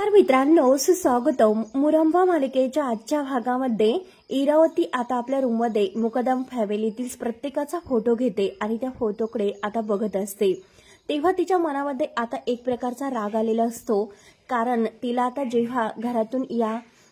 तर मित्रांनो, सुस्वागतम. मुरंबा मालिकेच्या आजच्या भागामध्ये इरावती आता आपल्या रूममध्ये मुकदम फॅमिलीतील प्रत्येकाचा फोटो घेते आणि त्या फोटोकडे आता बघत असते. तेव्हा तिच्या मनामध्ये आता एक प्रकारचा राग आलेला असतो. कारण तिला आता जेव्हा घरातून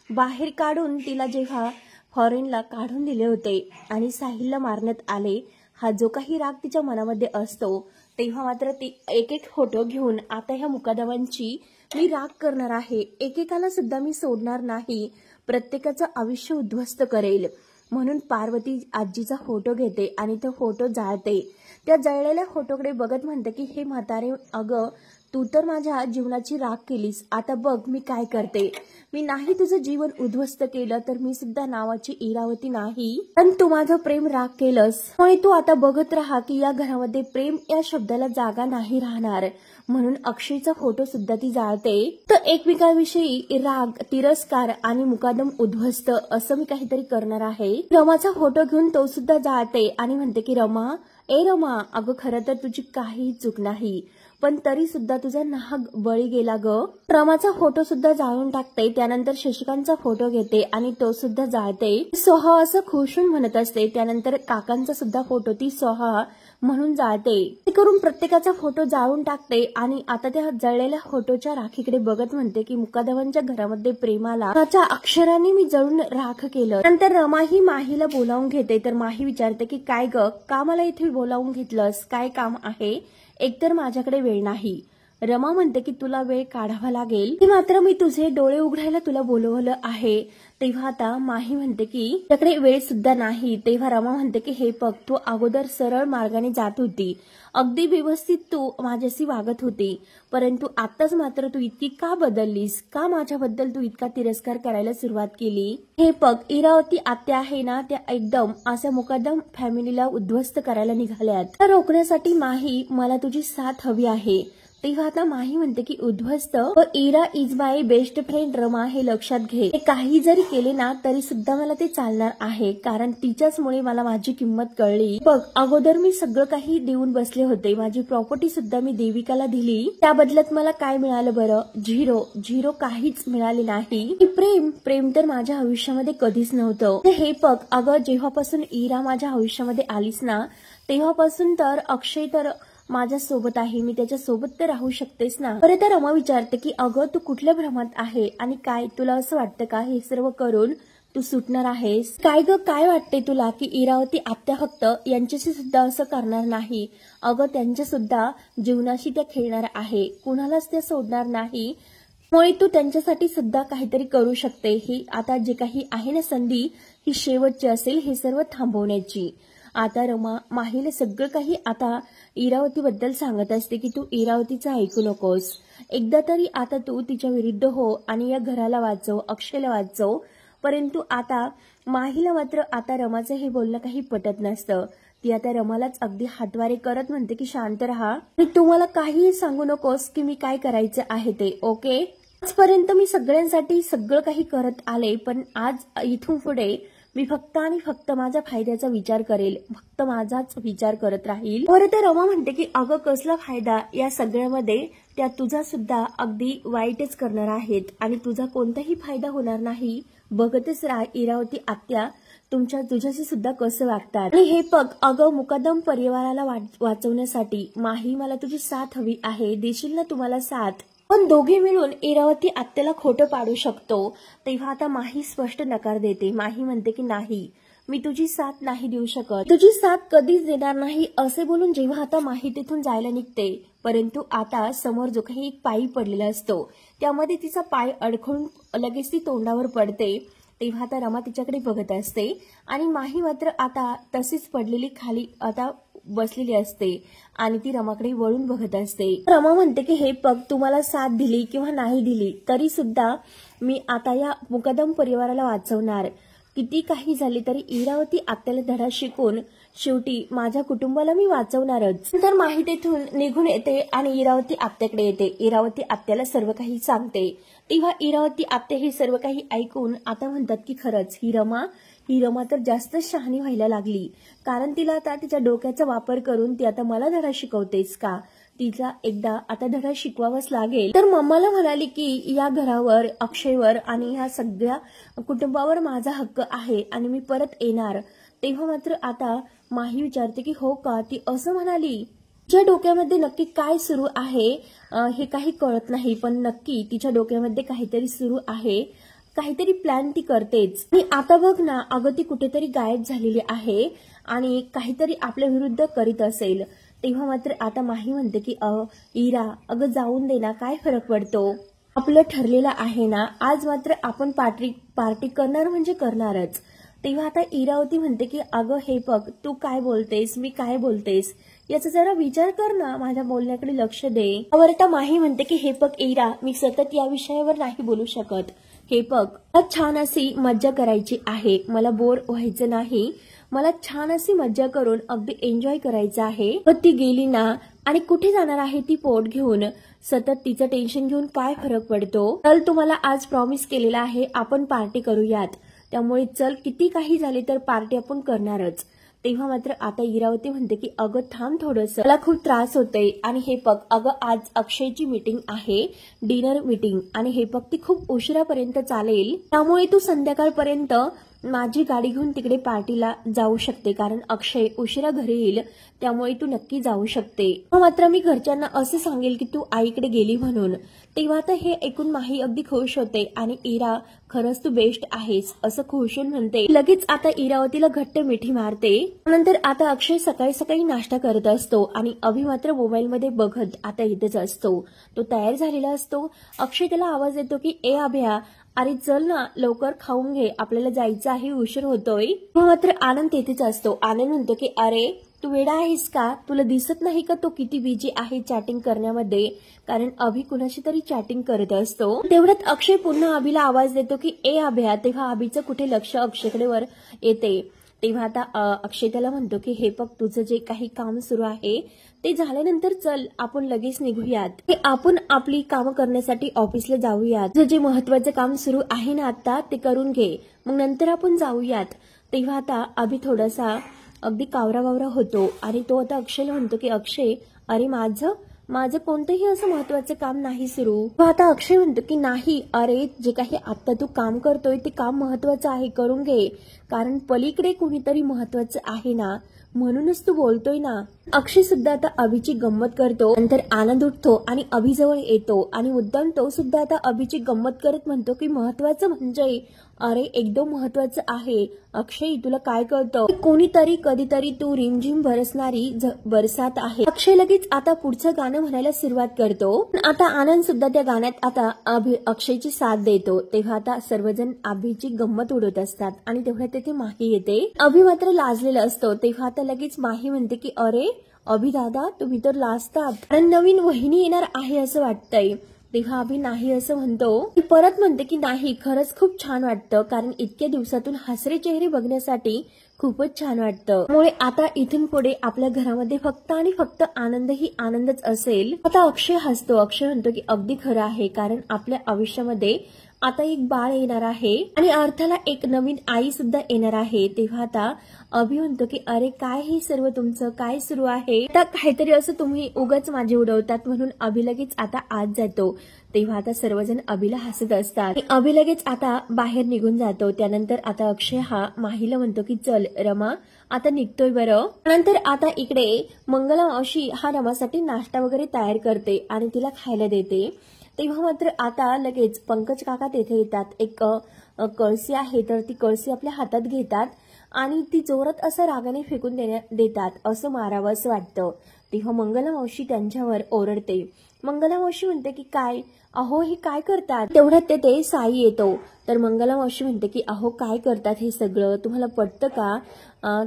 बाहेर काढून तिला जेव्हा फॉरेनला काढून दिले होते आणि साहिलला मारण्यात आले, हा जो काही राग तिच्या मनामध्ये असतो, तेव्हा मात्र ती एक एक फोटो घेऊन आता ह्या मुकदमांची मी राग करणार आहे, एकेकाला सुद्धा मी सोडणार नाही, प्रत्येकाचं आयुष्य उद्ध्वस्त करेल म्हणून पार्वती आजीचा फोटो घेते आणि तो फोटो जाळते. त्या जळलेल्या फोटोकडे बघत म्हणते की हे म्हातारे, अगं तू तर माझ्या जीवनाची राग केलीस, आता बघ मी काय करते. मी नाही तुझं जीवन उद्ध्वस्त केलं तर मी सुद्धा नावाची इरावती नाही, पण तू माझं प्रेम राग केलंस. होय, तू आता बघत राहा की या घरामध्ये प्रेम या शब्दाला जागा नाही राहणार. म्हणून अक्षयचा फोटो सुद्धा ती जाळते. तर एकमेकांविषयी राग, तिरस्कार आणि मुकादम उद्ध्वस्त असं मी काहीतरी करणार आहे. रमाचा फोटो घेऊन तो सुद्धा जाळते आणि म्हणते की रमा, रमा, अगं खरं तर तुझी काही चूक नाही, पण तरी सुद्धा तुझा नाहक बळी गेला ग. रमाचा फोटो सुद्धा जाळून टाकते. त्यानंतर शशिकांचा फोटो घेते आणि तो सुद्धा जाळते. सोहा असं खुशून म्हणत असते. त्यानंतर काकांचा सुद्धा फोटो ती सोहा म्हणून जाळते. ते करून प्रत्येकाचा फोटो जाळून टाकते आणि आता त्या जळलेल्या फोटोच्या राखीकडे बघत म्हणते की मुकादमांच्या घरामध्ये प्रेमाला त्याच्या अक्षरांनी मी जळून राख केलं. नंतर रमा ही माहीला बोलावून घेते. तर माही विचारते की काय ग, का मला इथे बोलावून घेतलंस, काय काम आहे? एकतर माझ्याकडे वेळ नाही. रमा म्हणते की तुला वेळ काढावा लागेल, की मात्र मी तुझे डोळे उघडायला तुला बोलवलं आहे. तेव्हा आता माही म्हणते की त्याकडे वेळ सुद्धा नाही. तेव्हा रमा म्हणते की हे बघ, तू अगोदर सरळ मार्गाने जात होती, अगदी व्यवस्थित तू माझ्याशी वागत होती, परंतु आताच मात्र तू इतकी का बदललीस, का माझ्याबद्दल तू इतका तिरस्कार करायला सुरुवात केली? हे बघ, इरावती आत्या आहे ना, त्या एकदम अशा मुकदम फॅमिलीला उद्ध्वस्त करायला निघाल्यात. तर रोखण्यासाठी माही, मला तुझी साथ हवी आहे. तेव्हा आता माही म्हणते की उद्ध्वस्त, Ira is my best friend Rama, हे लक्षात घे. काही जरी केले ना तरी सुद्धा मला ते चालणार आहे, कारण तिच्याचमुळे मला माझी किंमत कळली. बघ, अगोदर मी सगळं काही देऊन बसले होते, माझी प्रॉपर्टी सुद्धा मी देविकाला दिली, त्या बदल्यात मला काय मिळालं बरं? झिरो, काहीच मिळाले नाही. प्रेम तर माझ्या आयुष्यामध्ये कधीच नव्हतं. हे बघ, अगं जेव्हापासून इरा माझ्या आयुष्यामध्ये आलीस ना, तेव्हापासून तर अक्षय तर माझ्या सोबत आहे, मी त्याच्या सोबत तर राहू शकतेस ना. बरं, तर रमा विचारते की अगं तू कुठल्या भ्रमात आहे आणि काय तुला असं वाटतं का हे सर्व करून तू सुटणार आहेस? काय ग, काय वाटते तुला की इरावती आत्या फक्त यांच्याशी सुद्धा असं करणार नाही? अगं त्यांच्या सुद्धा जीवनाशी त्या खेळणार आहे, कुणालाच त्या सोडणार नाही. मुळे तू त्यांच्यासाठी सुद्धा काहीतरी करू शकते. ही आता जे काही आहे ना संधी, ही शेवटची असेल हे सर्व थांबवण्याची. आता रमा माहीला सगळं काही आता इरावतीबद्दल सांगत असते की तू इरावतीचं ऐकू नकोस, एकदा तरी आता तू तिच्या विरुद्ध हो आणि या घराला वाचव, अक्षयला वाचव. परंतु आता माहीला मात्र आता रमाचं हे बोलणं काही पटत नसतं. ती आता रमालाच अगदी हातवारे करत म्हणते की शांत राहा आणि तू मला काहीही सांगू नकोस की मी काय करायचं आहे ते, ओके? आजपर्यंत मी सगळ्यांसाठी सगळं काही करत आले, पण आज इथून पुढे मी फक्त आणि फक्त माझ्या फायद्याचा विचार करेल, फक्त माझाच विचार करत राहील. बरं, तर रमा म्हणते की अगं कसला फायदा या सगळ्यामध्ये, त्या तुझा सुद्धा अगदी वाईटच करणार आहेत आणि तुझा कोणताही फायदा होणार नाही. बघतच राहा इरावती आत्या तुझ्याशी सुद्धा कसं वागतात. आणि हे बघ, अगं मुकदम परिवाराला वाचवण्यासाठी माही मला तुझी साथ हवी आहे, देशील ना तुम्हाला साथ? पण दोघे मिळून इरावती आत्याला खोटं पाडू शकतो. तेव्हा आता माही स्पष्ट नकार देते. माही म्हणते की नाही, मी तुझी साथ नाही देऊ शकत, तुझी साथ कधीच देणार नाही, असे बोलून जेव्हा आता माही तिथून जायला निघते, परंतु आता समोर जो काही एक पायी पडलेला असतो त्यामध्ये तिचा पाय अडखळून लगेच ती तोंडावर पडते. तेव्हा आता रमा तिच्याकडे बघत असते आणि माही मात्र आता तशीच पडलेली खाली आता बसलेली असते आणि ती रमाकडे वळून बघत असते. रमा म्हणते की हे बघ, तुम्हाला साथ दिली किंवा नाही दिली तरी सुद्धा मी आता या मुकदम परिवाराला वाचवणार. किती काही झाले तरी इरावती आत्याला धडा शिकून शेवटी माझ्या कुटुंबाला मी वाचवणारच. नंतर माही तेथून निघून येते आणि इरावती आत्याकडे येते. इरावती आत्याला सर्व काही सांगते. तेव्हा इरावती आत्या हे सर्व काही ऐकून आता म्हणतात की खरंच ही रमा तर जास्त शहाणी व्हायला लागली, कारण तिला आता तिच्या डोक्याचा वापर करून ती आता मला धडा शिकवतेस का? तिला एकदा आता धडा शिकवावाच लागेल. तर मम्माला म्हणाली की या घरावर, अक्षयवर आणि ह्या सगळ्या कुटुंबावर माझा हक्क आहे आणि मी परत येणार. तेव्हा मात्र आता माही विचारते की हो का? ती असं म्हणाली. तिच्या डोक्यामध्ये नक्की काय सुरू आहे हे काही कळत नाही, पण नक्की तिच्या डोक्यामध्ये काहीतरी सुरू आहे, काहीतरी प्लॅन ती करतेच. आणि आता बघ ना, अगं ती कुठेतरी गायब झालेली आहे आणि काहीतरी आपल्या विरुद्ध करीत असेल. तेव्हा मात्र आता माही म्हणते की इरा, अगं जाऊन दे ना, काय फरक पडतो, आपलं ठरलेलं आहे ना, आज मात्र आपण पार्टी करणार म्हणजे करणारच. तेव्हा आता इरावती म्हणते की अगं हे बघ, तू काय बोलतेस, मी काय बोलतेस, याचा जरा विचार कर ना, माझ्या बोलण्याकडे लक्ष दे. त्यावर आता माही म्हणते की हे बघ इरा, मी सतत या विषयावर नाही बोलू शकत. हे बघ, मला छान अशी मज्जा करायची आहे, मला बोर व्हायचं नाही, मला छान अशी मज्जा करून अगदी एन्जॉय करायचं आहे. पण ती गेली ना, आणि कुठे जाणार आहे ती पोट घेऊन, सतत तिचं टेन्शन घेऊन काय फरक पडतो. चल, तुम्हाला आज प्रॉमिस केलेला आहे आपण पार्टी करूयात, त्यामुळे चल, किती काही झाले तर पार्टी आपण करणारच. तेव्हा मात्र आता इरावती म्हणते की अगं थांब थोडंसं, मला खूप त्रास होतोय. आणि हे बघ, अगं आज अक्षयची मीटिंग आहे, डिनर मीटिंग, आणि हे बघ ती खूप उशिरापर्यंत चालेल, त्यामुळे तू संध्याकाळपर्यंत माझी गाडी घेऊन तिकडे पार्टीला जाऊ शकते, कारण अक्षय उशिरा घरी येईल, त्यामुळे तू नक्की जाऊ शकते. मात्र मी घरच्यांना असं सांगेल की तू आईकडे गेली म्हणून. तेव्हा आता हे ऐकून माही अगदी खुश होते आणि इरा, खरंच तू बेस्ट आहेस असं खुश होऊन म्हणते. लगेच आता इरावतीला घट्ट मिठी मारते. नंतर आता अक्षय सकाळी सकाळी नाश्ता करत असतो आणि अभि मात्र मोबाईलमध्ये बघत आता इथेच असतो. तो तयार झालेला असतो. अक्षय त्याला आवाज देतो की ए अभ्या, अरे चल ना, लवकर खाऊन घे, आपल्याला जायचं आहे, उशीर होतोय. मात्र आनंद तेथेच असतो. आनंद म्हणतो की अरे तू वेडा आहेस का, तुला दिसत नाही का तो किती बिजी आहे चॅटिंग करण्यामध्ये, कारण अभि कुणाशी तरी चॅटिंग करत असतो. तेवढ्यात अक्षय पुन्हा अभिला आवाज देतो की ए अभ्या. तेव्हा अभिचं कुठे लक्ष अक्षयकडे वर येते. तेव्हा आता अक्षय त्याला म्हणतो की हे बघ, तुझं जे काही काम सुरू आहे ते झाल्यानंतर चल, आपण लगेच निघूयात, हे आपण आपली कामं करण्यासाठी ऑफिसला जाऊयात, तुझं जे महत्वाचं काम सुरू आहे ना आता ते करून घे, मग नंतर आपण जाऊयात. तेव्हा आता अभि थोडासा अगदी कावरा होतो आणि तो आता अक्षयला म्हणतो की अक्षय, अरे माझं कोणतंही असं महत्वाचं काम नाही सुरू. आता अक्षय म्हणतो की नाही, अरे जे काही आता तू काम करतोय ते काम महत्वाचं आहे, करून घे, कारण पलीकडे कोणीतरी महत्वाचं आहे ना, म्हणूनच तू बोलतोय ना. अक्षय सुद्धा आता अभिची गंमत करतो. नंतर आनंद उठतो आणि अभिजवळ येतो आणि मुद्दाम तो सुद्धा आता अभिची गंमत करत म्हणतो की महत्वाचं म्हणजे, अरे एकदम महत्वाचं आहे. अक्षय, तुला काय कळतं, कोणीतरी कधीतरी तू रिमझिम बरसणारी बरसात आहे. अक्षय लगेच आता पुढचं गाणं म्हणायला सुरुवात करतो. आता आनंद सुद्धा त्या गाण्यात आता अक्षयची साथ देतो. तेव्हा आता सर्वजण अभिची गंमत उडवत असतात आणि तेव्हा तेथे माही येते. अभि मात्र लाजलेला असतो. तेव्हा आता लगेच माही म्हणते की अरे अभि दादा, तुम्ही तर लाजतात, कारण नवीन वहिनी येणार आहे असं वाटतंय. तेव्हा अभि नाही असं म्हणतो. ती परत म्हणते की नाही, खरंच खूप छान वाटतं, कारण इतक्या दिवसातून हसरे चेहरे बघण्यासाठी खूपच छान वाटतं. त्यामुळे आता इथून पुढे आपल्या घरामध्ये फक्त आणि फक्त आनंद ही आनंदच असेल. आता अक्षय हसतो. अक्षय म्हणतो की अगदी खरं आहे, कारण आपल्या आयुष्यामध्ये आता एक बाळ येणार आहे आणि अर्थाला एक नवीन आई सुद्धा येणार आहे. तेव्हा आता अभि म्हणतो की अरे काय हे सर्व तुमचं काय सुरू आहे, आता काहीतरी असं तुम्ही उगाच माझे उडवतात, म्हणून अभि लगेच आता आत जातो. तेव्हा आता सर्वजण अभिला हसत असतात. अभि लगेच आता बाहेर निघून जातो. त्यानंतर आता अक्षय हा माहीला म्हणतो की चल रमा, आता निघतोय बरं. नंतर आता इकडे मंगला मावशी हा रमासाठी नाश्ता वगैरे तयार करते आणि तिला खायला देते. तेव्हा मात्र आता लगेच पंकज काका तेथे येतात. एक कळशी आहे, तर ती कळशी आपल्या हातात घेतात आणि ती जोरात असं रागाने फेकून देतात, असं मारावं असं वाटतं. तेव्हा मंगला मावशी त्यांच्यावर ओरडते. मंगला मावशी म्हणते की काय, अहो हे काय करतात. तेवढ्यात तेथे साई येतो. तर मंगला मावशी म्हणते की अहो काय करतात हे सगळं, तुम्हाला पटतं का.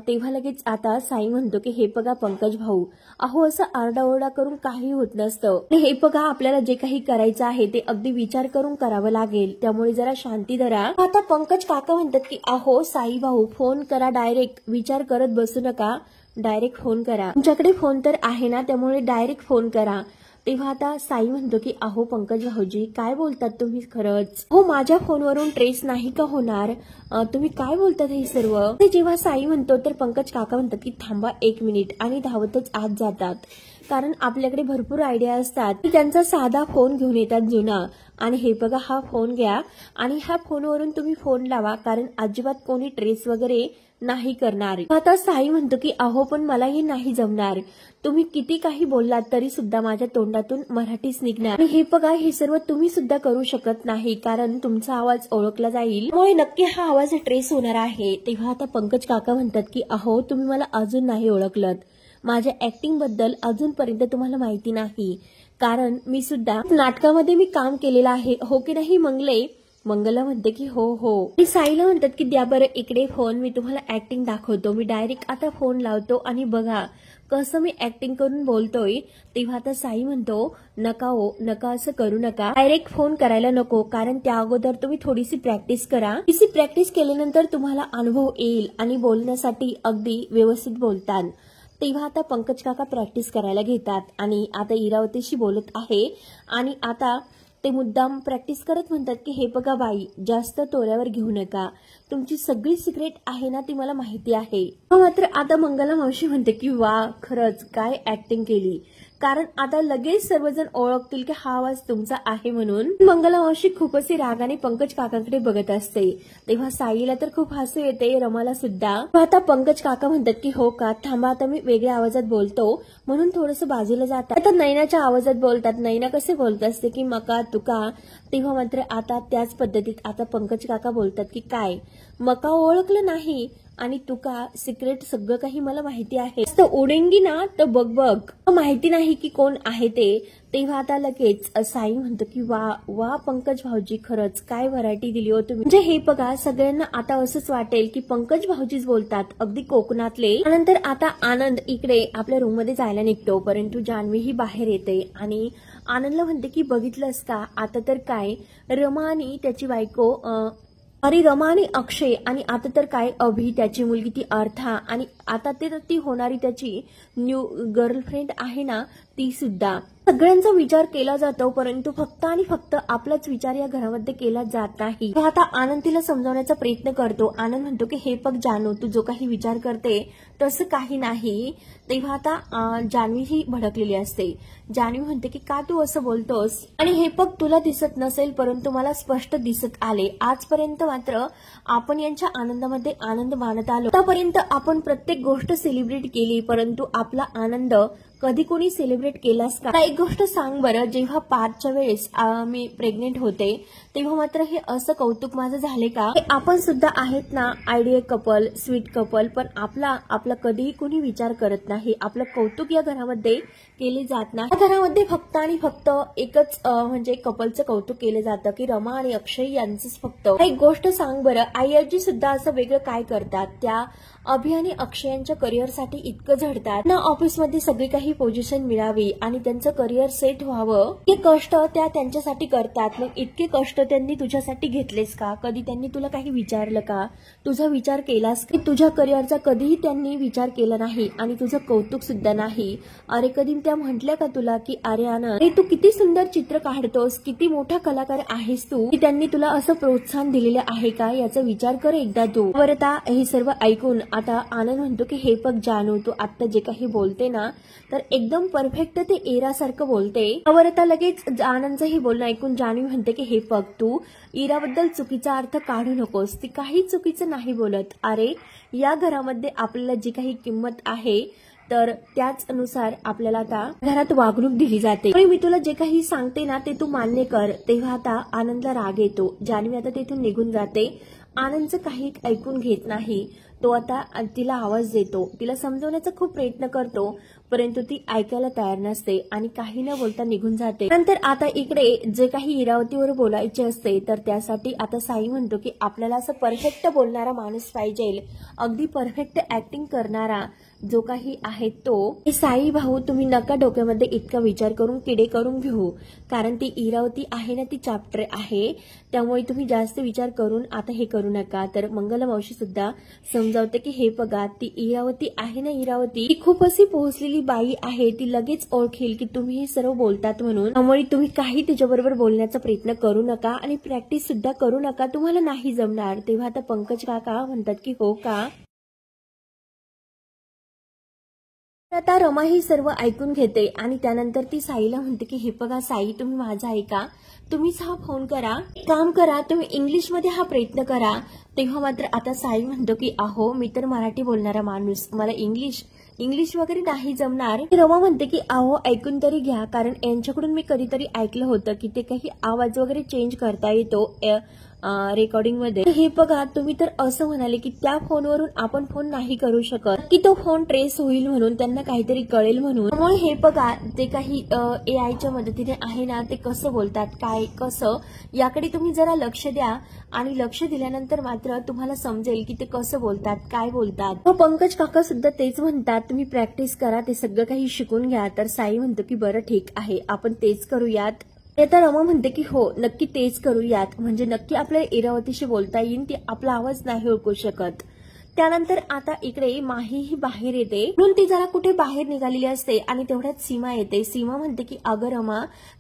तेव्हा लगेच आता साई म्हणतो की हे बघा पंकज भाऊ, अहो असं आरडाओरडा करून काही होत नसतं, हे बघा आपल्याला जे काही करायचं आहे ते अगदी विचार करून करावं लागेल, त्यामुळे जरा शांती धरा. आता पंकज काका म्हणतात की अहो साई भाऊ, फोन करा डायरेक्ट, विचार करत बसू नका, डायरेक्ट फोन करा, तुमच्याकडे फोन तर आहे ना, त्यामुळे डायरेक्ट फोन करा. तेव्हा आता साई म्हणतो की अहो पंकज भाऊजी काय बोलतात तुम्ही खरंच, हो माझ्या फोनवरून ट्रेस नाही का होणार, तुम्ही काय बोलतात हे सर्व. ते जेव्हा साई म्हणतो तर पंकज काका म्हणतात की थांबा 1 मिनिट आणि धावतच आत जातात. कारण आपल्याकडे भरपूर आयडिया असतात. त्यांचा साधा फोन घेऊन येतात जुना आणि हे बघा हा फोन घ्या आणि ह्या फोनवरून तुम्ही फोन लावा कारण अजिबात कोणी ट्रेस वगैरे नाही करणार. आता साई म्हणतो की अहो पण मला हे नाही जमणार, तुम्ही किती काही बोललात तरी सुद्धा माझ्या तोंडातून मराठीच निघणार. हे बघा हे सर्व तुम्ही सुद्धा करू शकत नाही कारण तुमचा आवाज ओळखला जाईल, त्यामुळे नक्की हा आवाज ट्रेस होणार आहे. तेव्हा आता पंकज काका म्हणतात की अहो तुम्ही मला अजून नाही ओळखलत, माझ्या ऍक्टिंग बद्दल अजूनपर्यंत तुम्हाला माहिती नाही कारण मी सुद्धा नाटकामध्ये मी काम केलेलं आहे, हो की नाही मंगले. मंगला म्हणते की हो हो. आणि साईला म्हणतात की द्या बरं इकडे फोन, मी तुम्हाला ऍक्टिंग दाखवतो. मी डायरेक्ट आता फोन लावतो आणि बघा कसं मी ऍक्टिंग करून बोलतोय. तेव्हा आता साई म्हणतो नका हो नका, असं करू नका, डायरेक्ट फोन करायला नको कारण त्या अगोदर तुम्ही थोडीशी प्रॅक्टिस करा. थोडीशी प्रॅक्टिस केल्यानंतर तुम्हाला अनुभव येईल आणि बोलण्यासाठी अगदी व्यवस्थित बोलतात. तेव्हा आता पंकज काका प्रॅक्टिस करायला घेतात आणि आता इरावतीशी बोलत आहे आणि आता ते मुद्दाम प्रॅक्टिस करत म्हणतात की हे बघा बाई जास्त तोऱ्यावर घेऊ नका, तुमची सगळी सिक्रेट आहे ना ती मला माहिती आहे. मात्र आता मंगला मावशी म्हणते की वा खरंच काय ऍक्टिंग केली, कारण आता लगेच सर्वजण ओळखतील की हा आवाज तुमचा आहे म्हणून. मंगला मावशी खूपच रागाने पंकज काकांकडे बघत असते. तेव्हा साईला तर खूप हसू येते, रमाला सुद्धा. आता पंकज काका म्हणतात की हो का थांबा आता मी वेगळ्या आवाजात बोलतो म्हणून थोडंसं बाजूला जातात. आता नैनाच्या आवाजात बोलतात. नैना कसे बोलत असते की मका तुका. तेव्हा मात्र आता त्याच पद्धतीत आता पंकज काका बोलतात की काय मका ओळखलं नाही आणि तुका सिक्रेट सगळं काही मला माहिती आहे, उडेंगी ना तर बघ बघ, माहिती नाही की कोण आहे ते. तेव्हा आता लगेच साई म्हणतो की वा वा पंकज भाऊजी खरंच काय व्हरायटी दिली हो तुम्ही. म्हणजे हे बघा सगळ्यांना आता असंच वाटेल की पंकज भाऊजीच बोलतात अगदी कोकणातले. त्यानंतर आता आनंद इकडे आपल्या रूम मध्ये जायला निघतो परंतु जान्हवी ही बाहेर येते आणि आनंदला म्हणते की बघितलंस का आता तर काय रमा आणि त्याची बायको अरे रमा आणि अक्षय आणि आता तर काय अभि त्याची मुलगी ती अर्था आणि आता ते ती होणारी त्याची न्यू गर्लफ्रेंड आहे ना ती सुद्धा. सगळ्यांचा विचार केला जातो परंतु फक्त आणि फक्त आपलाच विचार या घरामध्ये केला जात नाही. आता आनंद तिला समजावण्याचा प्रयत्न करतो. आनंद म्हणतो की हे बघ जानू तू जो काही विचार करते तसं काही नाही. तेव्हा आता जान्हवी ही भडकलेली असते. जान्हवी म्हणते की का तू असं बोलतोस आणि हे बघ तुला दिसत नसेल परंतु मला स्पष्ट दिसत आले. आजपर्यंत मात्र आपण यांच्या आनंदामध्ये आनंद मानत आलो. आतापर्यंत आपण प्रत्येक गोष्ट सेलिब्रेट केली परंतु आपला आनंद कधी कोणी सेलिब्रेट केलास का. एक गोष्ट सांग बरं, जेव्हा 5च्या वेळेस मी प्रेग्नेंट होते तेव्हा मात्र हे असं कौतुक माझं झाले का. आपण सुद्धा आहेत ना आयडियल कपल स्वीट कपल, पण आपला कधीही कोणी विचार करत नाही. आपलं कौतुक या घरामध्ये केले जात नाही. या घरामध्ये फक्त आणि फक्त एकच म्हणजे कपलचं कौतुक केलं जातं की रमा आणि अक्षय यांचंच फक्त. एक गोष्ट सांग बरं, आई आजी सुद्धा असं वेगळं काय करतात, त्या अभि आणि अक्षयांच्या करिअरसाठी इतकं झडतात ना, ऑफिसमध्ये सगळी काही पोझिशन मिळावी आणि त्यांचं करिअर सेट व्हावं. इतके कष्ट त्या त्यांच्यासाठी करतात. मग इतके कष्ट त्यांनी तुझ्यासाठी घेतलेस का, कधी त्यांनी तुला काही विचारलं का, तुझा विचार केलास की तुझ्या करिअरचा कधीही त्यांनी विचार केला नाही आणि तुझं कौतुक सुद्धा नाही. अरे कधी त्या म्हटल्या का तुला की अरे आनंद तू किती सुंदर चित्र काढतोस, किती मोठा कलाकार आहेस तू, की त्यांनी तुला असं प्रोत्साहन दिलेलं आहे का, याचा विचार कर एकदा तू. बरं हे सर्व ऐकून आता आनंद म्हणतो की हे बघ जानू तू आता जे काही बोलते ना तर एकदम परफेक्ट ते एरासारखं बोलते. बरं लगेच आनंदचं हे बोलणं ऐकून जान्हवी म्हणते की हे बघ तू इराबद्दल चुकीचा अर्थ काढू नकोस, ती काही चुकीचं नाही बोलत. अरे या घरामध्ये आपल्याला जी काही किंमत आहे तर त्याच अनुसार आपल्याला आता घरात वागणूक दिली जाते. आणि मी तुला जे काही सांगते ना ते तू मान्य कर. तेव्हा आता आनंदला राग येतो. जान्हवी आता तिथून निघून जाते. आनंदचं काही ऐकून घेत नाही. तो आता तिला आवाज देतो, तिला समजवण्याचा खूप प्रयत्न करतो परंतु ती ऐकायला तयार नसते आणि काही न बोलता निघून जाते. नंतर आता इकडे जे काही इरावतीवर बोलायचे असते तर त्यासाठी आता साई म्हणतो की आपल्याला असं परफेक्ट बोलणारा माणूस पाहिजे, अगदी परफेक्ट ऍक्टिंग करणारा, जो काही आहे तो साई भाऊ तुम्ही नका डोक्यामध्ये इतका विचार करून किडे करून घेऊ, कारण ती इरावती आहे ना ती चॅप्टर आहे, त्यामुळे तुम्ही जास्त विचार करून आता हे करू नका. तर मंगला मावशी सुद्धा समजावते की हे बघा ती इरावती आहे ना, इरावती ती खूप अशी पोहोचलेली बाई आहे, ती लगेच ओळखेल की तुम्ही हे सर्व बोलतात म्हणून, त्यामुळे तुम्ही काही तिच्याबरोबर बोलण्याचा प्रयत्न करू नका आणि प्रॅक्टिस सुद्धा करू नका, तुम्हाला नाही जमणार. तेव्हा आता पंकज काका म्हणतात की हो का. आता रमा ही सर्व ऐकून घेते आणि त्यानंतर ती साईला म्हणते की हे बघा साई तुम्ही माझा ऐका, तुम्हीच हा फोन करा, काम करा, तुम्ही इंग्लिशमध्ये हा प्रयत्न करा. तेव्हा मात्र आता साई म्हणतो की अहो मी तर मराठी बोलणारा माणूस, मला इंग्लिश वगैरे नाही जमणार. रमा म्हणते की अहो ऐकून तरी घ्या, कारण यांच्याकडून मी कधीतरी ऐकलं होतं की ते काही आवाज वगैरे चेंज करता येतो रेकॉर्डिंग मध्ये. हे बघा तुम्ही तर असं म्हणाले की त्या फोनवरून आपण फोन नाही करू शकत, की तो फोन ट्रेस होईल म्हणून, त्यांना काहीतरी कळेल म्हणून. त्यामुळे हे बघा ते काही एआयच्या मदतीने आहे ना ते कसं बोलतात, काय कसं, याकडे तुम्ही जरा लक्ष द्या आणि लक्ष दिल्यानंतर मात्र तुम्हाला समजेल की ते कसं बोलतात, काय बोलतात. पंकज काका सुद्धा तेच म्हणतात, तुम्ही प्रॅक्टिस करा, ते सगळं काही शिकून घ्या. तर साई म्हणतो की बरं ठीक आहे आपण तेच करूयात. आता रमा म्हणते की हो नक्की तेच करूयात, म्हणजे नक्की आपल्याला इरावतीशी बोलता येईल, ती आपला आवाज नाही ओळखू शकत. त्यानंतर आता इकडे माही ही बाहेर येते, म्हणून ती जरा कुठे बाहेर निघालेली असते आणि तेवढ्यात सीमा येते. सीमा म्हणते की अगं रमा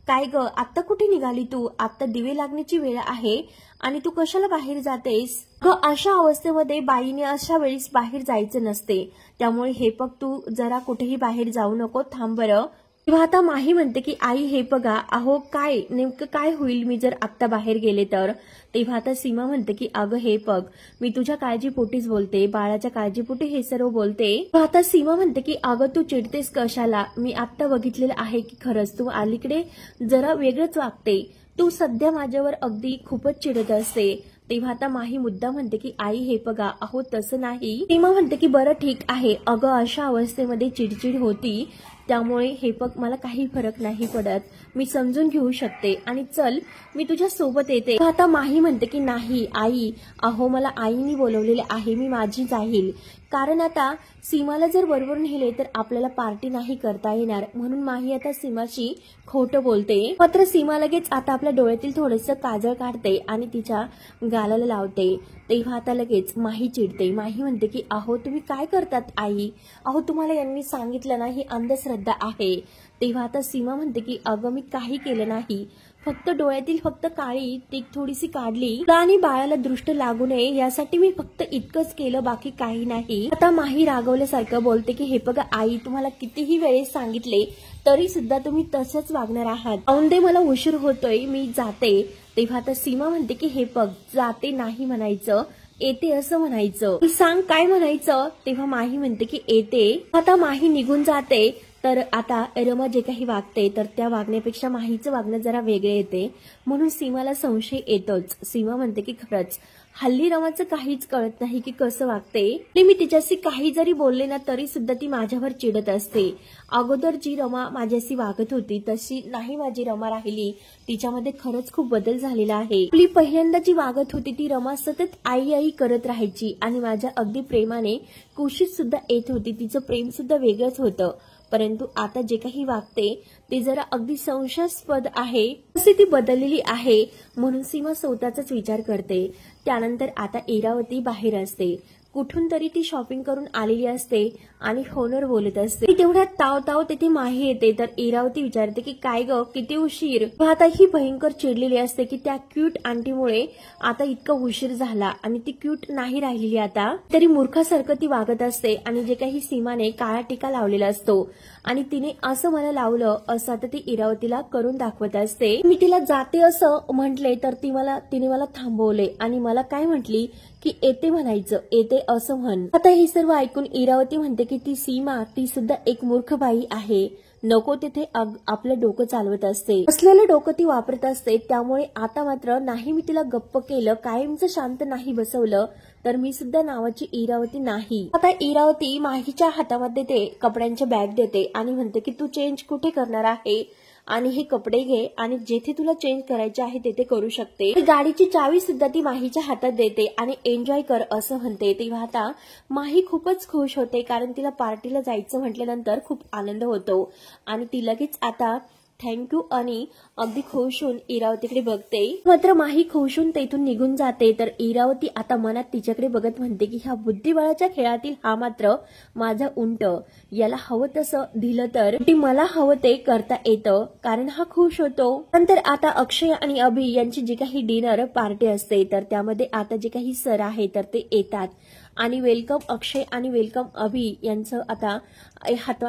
काय ग आता कुठे निघाली तू, आता दिवे लागण्याची वेळ आहे आणि तू कशाला बाहेर जातेस ग. अशा अवस्थेमध्ये बाईने अशा वेळेस बाहेर जायचं नसते, त्यामुळे हे बघ तू जरा कुठेही बाहेर जाऊ नको, थांब बरं. तेव्हा आता माही म्हणते की आई हे बघा अहो काय नेमकं काय होईल मी जर आत्ता बाहेर गेले तर. तेव्हा आता सीमा म्हणते की अगं हे बघ मी तुझ्या काळजीपोटीच बोलते, बाळाच्या काळजीपोटी हे सर्व बोलते. आता सीमा म्हणते की अगं तू चिडतेस कशाला, मी आत्ता बघितलेलं आहे की खरंच तू अलीकडे जरा वेगळंच वागते, तू सध्या माझ्यावर अगदी खूपच चिडत असते. तेव्हा आता माही मुद्दा म्हणते की आई हे बघा अहो तसं नाही. सीमा म्हणते की बरं ठीक आहे, अगं अशा अवस्थेमध्ये चिडचिड होती, त्यामुळे हे बघ मला काही फरक नाही पडत, मी समजून घेऊ शकते आणि चल मी तुझ्या सोबत येते. आता माही म्हणते की नाही आई अहो मला आईने बोलवलेले आहे, मी माझी जाईल, कारण आता सीमाला जर बरोबर नेले तर आपल्याला पार्टी नाही करता येणार, म्हणून माही आता सीमाशी खोटं बोलते. मात्र सीमा लगेच आता आपल्या डोळ्यातील थोडंसं काजळ काढते आणि तिच्या गालाला लावते. तेव्हा आता लगेच माही चिडते. माही म्हणते की अहो तुम्ही काय करतात आई, अहो तुम्हाला यांनी सांगितलं ना ही अंधश्रद्धा आहे. तेव्हा आता सीमा म्हणते की अगं मी काही केलं नाही, फक्त डोळ्यातील फक्त काळी टीक थोडीशी काढली आणि बाळाला दृष्ट लागू नये यासाठी मी फक्त इतकंच केलं, बाकी काही नाही. आता माही रागवल्यासारखं बोलते की हे बघा आई तुम्हाला कितीही वेळेस सांगितले तरी सुद्धा तुम्ही तसंच वागणार आहात, औंदे मला उशीर होतोय मी जाते. तेव्हा आता सीमा म्हणते की हे बघ जाते नाही म्हणायचं, येते असं म्हणायचं, सांग काय म्हणायचं. तेव्हा माही म्हणते की येते. आता माही निघून जाते. तर आता रमा जे काही वागते तर त्या वागण्यापेक्षा माहीचं वागणं जरा वेगळे येते, म्हणून सीमाला संशय येतोच. सीमा म्हणते की खरंच हल्ली रमाचं काहीच कळत नाही की कसं वागते, मी तिच्याशी काही जरी बोलले ना तरी सुद्धा ती माझ्यावर चिडत असते. अगोदर जी रमा माझ्याशी वागत होती तशी नाही माझी रमा राहिली, तिच्यामध्ये खरंच खूप बदल झालेला आहे. आपली पहिल्यांदा जी वागत होती ती रमा सतत आई आई करत राहायची आणि माझ्या अगदी प्रेमाने कुशीत सुद्धा येत होती, तिचं प्रेम सुद्धा वेगळंच होतं. परंतु आता जे काही वागते ते जरा अगदी संशयास्पद आहे, असे ती बदललेली आहे, म्हणून सीमा स्वतःचाच विचार करते. त्यानंतर आता इरावती बाहेर असते, कुठून तरी ती शॉपिंग करून आलेली असते आणि फोनवर बोलत असते. तेवढ्यात ताव तिथे माही येते. तर इरावती विचारते की काय ग किती उशीर. आता ही भयंकर चिडलेली असते की त्या क्यूट आंटीमुळे आता इतका उशीर झाला आणि ती क्यूट नाही राहिलेली आता, तरी मूर्खासारखं ती वागत असते आणि जे काही सीमाने काळा टीका लावलेला असतो आणि तिने असं मला लावलं असं आता ती इरावतीला करून दाखवत असते. मी तिला जाते असं म्हटले तर तिने मला थांबवले आणि मला काय म्हटली की येते म्हणायचं, येते असं म्हण. आता हे सर्व ऐकून इरावती म्हणते की ती सीमा ती सुद्धा एक मूर्ख बाई आहे, नको तिथे आपलं डोकं चालवत असते, असलेलं डोकं ती वापरत असते. त्यामुळे आता मात्र नाही मी तिला गप्प केलं, कायमचं शांत नाही बसवलं तर मी सुद्धा नावाची इरावती नाही. आता इरावती माहीच्या हातामध्ये ते कपड्यांचे बॅग देते आणि म्हणते की तू चेंज कुठे करणार आहे आणि हे कपडे घे आणि जेथे तुला चेंज करायचे आहे तेथे करू शकते. गाडीची चावी सुद्धा ती माहीच्या हातात देते आणि एन्जॉय कर असं म्हणते. तेव्हा आता माही खूपच खुश होते कारण तिला पार्टीला जायचं म्हटल्यानंतर खूप आनंद होतो आणि ती लगेच आता थँक्यू आणि अगदी खुश होऊन इरावतीकडे बघते. मात्र माही खुश होऊन तेथून निघून जाते. तर इरावती आता मनात तिच्याकडे बघत म्हणते की ह्या बुद्धिबळाच्या खेळातील हा मात्र माझा उंट, याला हवं तसं दिलं तर मला हवं ते करता येतं कारण हा खुश होतो. नंतर आता अक्षय आणि अभि यांची जी काही डिनर पार्टी असते तर त्यामध्ये आता जे काही सर आहे तर ते येतात आणि वेलकम अक्षय आणि वेलकम अभि यांचं आता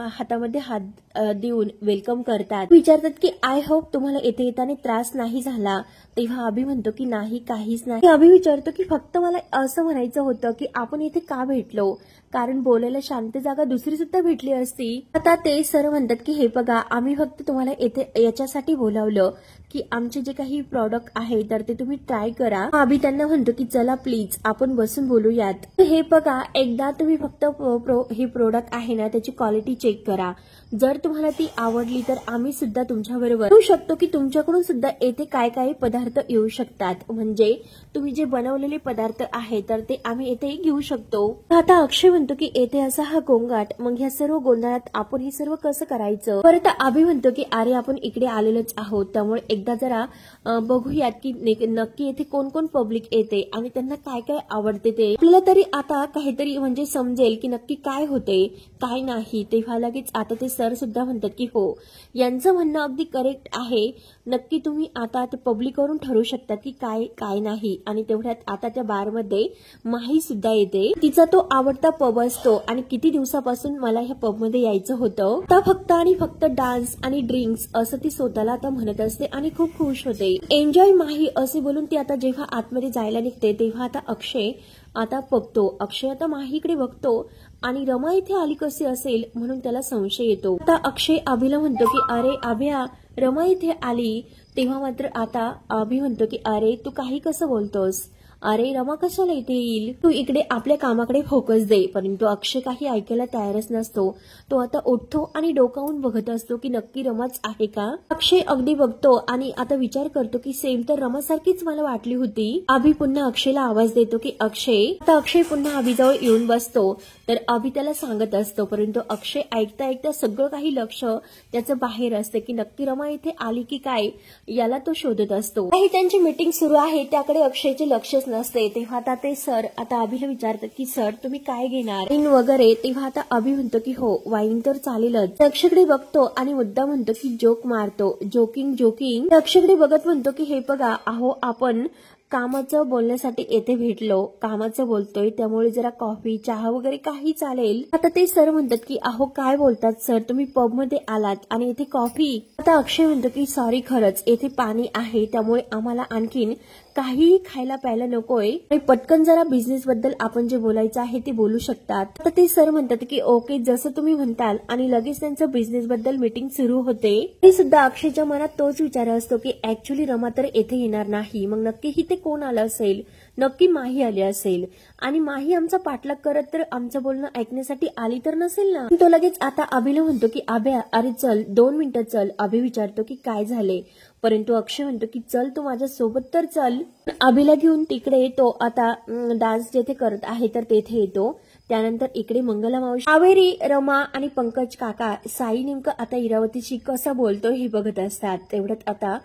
हातामध्ये हात देऊन वेलकम करतात. विचारतात की आय होप तुम्हाला येथे येताना त्रास नाही झाला. तेव्हा अभि म्हणतो की नाही, काहीच नाही. अभि विचारतो की फक्त मला असं म्हणायचं होतं की आपण इथे का भेटलो, कारण बोलायला शांत जागा दुसरी सुद्धा भेटली असती. आता ते सर म्हणतात की हे बघा, आम्ही फक्त तुम्हाला इथे याच्यासाठी बोलावलं की आमचे जे काही प्रॉडक्ट आहे तर ते तुम्ही ट्राय करा. अभि त्यांना म्हणतो की चला प्लीज आपण बसून बोलूयात. हे बघा, एकदा तुम्ही फक्त हे प्रोडक्ट आहे ना त्याची क्वालिटी चेक करा. जर तुम्हाला ती आवडली तर आम्ही सुद्धा तुमच्याबरोबर येऊ शकतो की तुमच्याकडून सुद्धा येथे काय काय पदार्थ येऊ शकतात. म्हणजे तुम्ही जे बनवलेले पदार्थ आहे तर ते आम्ही येथे घेऊ शकतो. आता अक्षय म्हणतो की येथे असा हा गोंगाट, मग ह्या सर्व गोंधळात आपण हे सर्व कसं करायचं. परत अभि म्हणतो की अरे आपण इकडे आलेलोच आहोत त्यामुळे एकदा जरा बघूयात की नक्की येथे कोण कोण पब्लिक येते आणि त्यांना काय काय आवडते ते आपल्याला तरी आता काहीतरी म्हणजे समजेल की नक्की काय होते काय नाही. तेव्हा लगेच आता ते सर सुद्धा म्हणतात की हो, यांचं म्हणणं अगदी करेक्ट आहे. नक्की तुम्ही आता ते पब्लिक वरून ठरवू शकता की काय काय नाही. आणि तेवढ्यात आता त्या बारमध्ये माही सुद्धा येते. तिचा तो आवडता पब असतो आणि किती दिवसापासून मला ह्या पब मध्ये यायचं होतं. आता फक्त आणि फक्त डान्स आणि ड्रिंक्स असं ती स्वतःला आता म्हणत असते आणि खूप खुश होते. एन्जॉय माही असे बोलून ती आता जेव्हा आतमध्ये जायला निघते तेव्हा आता अक्षय आता बघतो. अक्षय आता माहीकडे बघतो आणि रमा इथे आली कशी असेल म्हणून त्याला संशय येतो. आता अक्षय अभिला म्हणतो की अरे अभ्या, रमा इथे आली. तेव्हा मात्र आता अभि म्हणतो की अरे तू काही कसं बोलतोस, अरे रमा कशाला इथे येईल, तू इकडे आपल्या कामाकडे फोकस दे. परंतु अक्षय काही ऐकायला तयारच नसतो. तो आता उठतो आणि डोकावून बघत असतो की नक्की रमाच आहे का. अक्षय अगदी बघतो आणि आता विचार करतो की सेम तर रमासारखीच मला वाटली होती. अभि पुन्हा अक्षयला आवाज देतो की अक्षय. आता अक्षय पुन्हा अभिजवळ येऊन बसतो तर अभि त्याला सांगत असतो. परंतु अक्षय ऐकता ऐकता सगळं काही लक्ष त्याचं बाहेर असते की नक्की रमा इथे आली की काय, याला तो शोधत असतो. काही त्यांची मीटिंग सुरू आहे त्याकडे अक्षयचे लक्षच नसते. तेव्हा आता ते सर आता अभिला विचारतात की सर तुम्ही काय घेणार, वाईन वगैरे. तेव्हा आता अभि म्हणतो की हो वाईन तर चालेलच. अक्षयकडे बघतो आणि मुद्दा म्हणतो की जोक मारतो, जोकिंग. अक्षयकडे बघत म्हणतो की हे बघा, अहो आपण कामाचं बोलण्यासाठी येथे भेटलो, कामाचं बोलतोय त्यामुळे जरा कॉफी चहा वगैरे काही चालेल. आता ते सर म्हणतात की अहो काय बोलतात सर, तुम्ही पब मध्ये आलात आणि इथे कॉफी. आता अक्षय म्हणतो की सॉरी, खरंच येथे पाणी आहे त्यामुळे आम्हाला आणखीन काही खायला प्यायला नकोय आणि पटकन जरा बिझनेस बद्दल आपण जे बोलायचं आहे ते बोलू शकतात. आता ते सर म्हणतात की ओके जसं तुम्ही म्हणताल आणि लगेच त्यांचं बिझनेस बद्दल मीटिंग सुरू होते. ते सुद्धा अक्षयच्या मनात तोच विचार असतो की ऍक्च्युली रमा तर येथे येणार नाही, मग नक्की इथे कोण आलं असेल, नक्की माही आली असेल आणि माही आमचा पाठलाग करत तर आमचं बोलणं ऐकण्यासाठी आली तर नसेल ना. तो लगेच आता अभिला म्हणतो की अभ्या अरे चल 2 मिनिटं चल. अभि विचारतो की काय झाले, परंतु अक्षय म्हणतो की चल तू माझ्या सोबत तर चल. अभिला घेऊन तिकडे येतो. आता डान्स जेथे करत आहे तर तेथे येतो. त्यानंतर इकडे मंगला मावशी, कावेरी, रमा आणि पंकज काका साई नेमकं आता इरावतीशी कसा बोलतोय हे बघत असतात. तेवढ्यात आता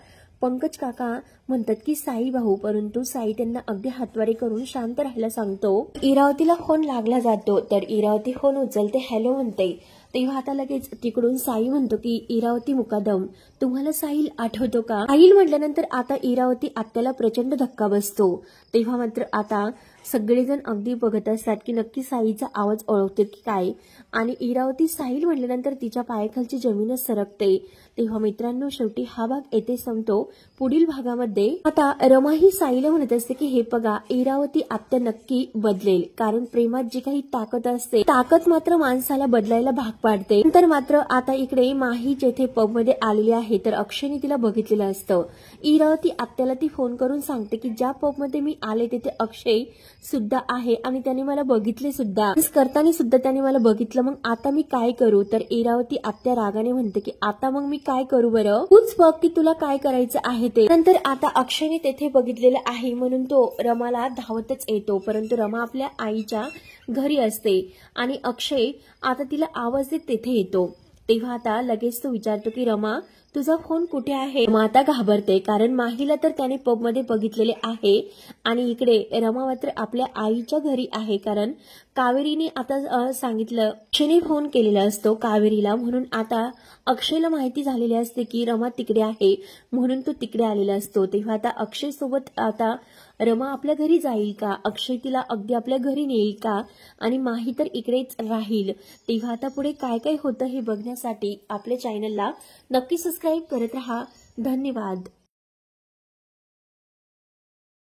पंकज काका म्हणतात की साई भाऊ, परंतु साई त्यांना अगदी हातवारे करून शांत राहायला सांगतो. इरावतीला फोन लागला जातो तर इरावती फोन उचलते, हॅलो म्हणते. तेव्हा आता लगेच तिकडून साई म्हणतो की इरावती मुकादम, तुम्हाला साहिल आठवतो का. साहिल म्हटल्यानंतर आता इरावती आत्याला प्रचंड धक्का बसतो. तेव्हा मात्र आता सगळेजण अगदी बघत असतात की नक्की साईचा आवाज ओळखते की काय. आणि इरावती साहिल म्हटल्यानंतर तिच्या पायाखालची जमीनच सरकते. तेव्हा मित्रांनो शेवटी हा भाग येथे संपतो. पुढील भागामध्ये आता रमा ही साईला म्हणत असते की हे बघा, इरावती आत्या नक्की बदलेल, कारण प्रेमात जी काही ताकद असते ताकद मात्र माणसाला बदलायला भाग पाडते। नंतर मात्र आता इकडे माही जेथे पब मध्ये आलेली आहे तर अक्षयने तिला बघितलेलं असतं। इरावती आत्याला ती फोन करून सांगते की ज्या पब मध्ये मी आले तिथे अक्षय सुद्धा आहे आणि त्याने मला बघितले सुद्धा, करताना सुद्धा त्याने मला बघितलं, मग आता मी काय करू? तर इरावती आत्या रागाने म्हणते की आता मग मी काय करू बरं, तूच बघ की तुला काय करायचं आहे ते। नंतर आता अक्षयने तेथे बघितलेलं आहे म्हणून तो रमाला धावतच येतो, परंतु रमा आपल्या आईच्या घरी असते आणि अक्षय आता तिला आवाज देत तेथे येतो। तेव्हा आता लगेच तो विचारतो की रमा तुझा फोन कुठे आहे? रमा आता घाबरते, कारण माहीला तर त्याने पब मध्ये बघितलेले आहे आणि इकडे रमा मात्र आपल्या आईच्या घरी आहे, कारण कावेरीने आता सांगितलं, अक्षयने फोन केलेला असतो कावेरीला, म्हणून आता अक्षयला माहिती झालेली असते की रमा तिकडे आहे, म्हणून तो तिकडे आलेला असतो। तेव्हा आता अक्षय सोबत आता रमा आपल्या घरी जाईल का? अक्षय तिला अगदी आपल्या घरी नेईल का? आणि माही तर इकडेच राहील? तेव्हा आता पुढे काय काय होतं हे बघण्यासाठी आपल्या चॅनलला नक्की सबस्क्राईब करत रहा। धन्यवाद।